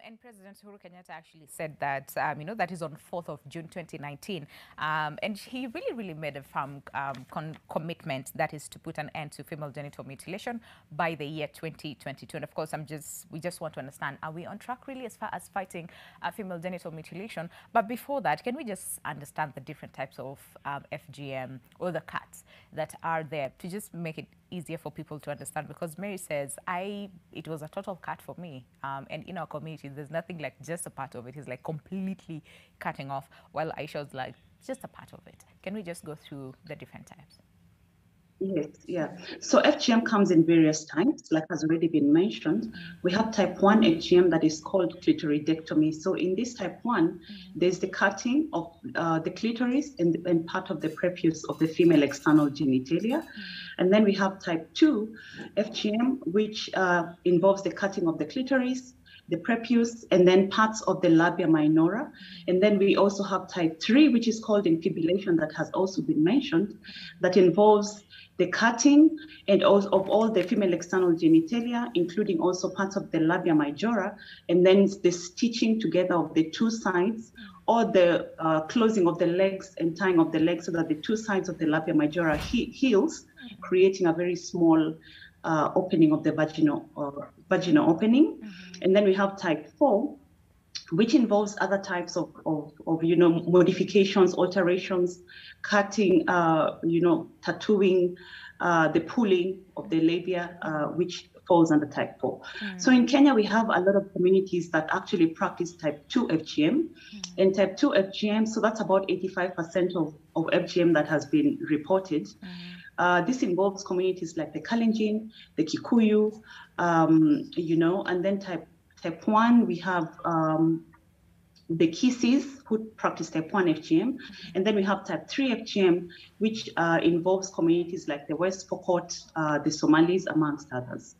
And President Uhuru Kenyatta actually said that, that is on 4th of June 2019. And he really made a firm commitment, that is to put an end to female genital mutilation by the year 2022. And of course, we just want to understand, are we on track really as far as fighting female genital mutilation? But before that, can we just understand the different types of FGM or the cuts that are there to just make it easier for people to understand? Because Mary says, it was a total cut for me. And in our community, there's nothing like just a part of it. It's like completely cutting off, while Aisha's like just a part of it. Can we just go through the different types? Yes, yeah. So FGM comes in various types, like has already been mentioned. We have type 1 FGM that is called clitoridectomy. So in this type 1, there's the cutting of the clitoris and part of the prepuce of the female external genitalia. And then we have type 2 FGM, which involves the cutting of the clitoris, the prepuce, and then parts of the labia minora. And then we also have type 3, which is called infibulation, that has also been mentioned, that involves the cutting and also of all the female external genitalia, including also parts of the labia majora, and then the stitching together of the two sides, or the closing of the legs and tying of the legs so that the two sides of the labia majora heals, creating a very small opening of the vaginal opening. And then we have type 4, which involves other types of modifications, alterations, cutting, tattooing, the pulling of the labia, which falls under type 4. So in Kenya, we have a lot of communities that actually practice type 2 FGM. And type 2 FGM, so that's about 85% of FGM that has been reported. This involves communities like the Kalenjin, the Kikuyu, and then type 1, we have the Kisis, who practice type 1 FGM. And then we have type 3 FGM, which involves communities like the West Pokot, the Somalis, amongst others.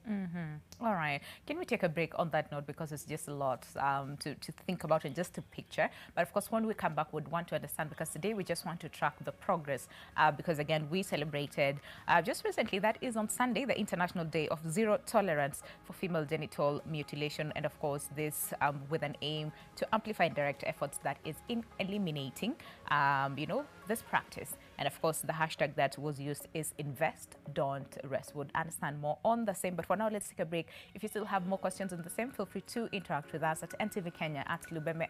All right. Can we take a break on that note, because it's just a lot to think about and just to picture. But of course, when we come back, we'd want to understand, because today we just want to track the progress, because again, we celebrated just recently, that is on Sunday, the International Day of Zero Tolerance for Female Genital Mutilation. And of course, this with an aim to amplify and direct efforts that is in eliminating, this practice. And of course, the hashtag that was used is invest, don't rest. We'll understand more on the same. But for now, let's take a break. If you still have more questions on the same, feel free to interact with us at NTV Kenya at Lubeme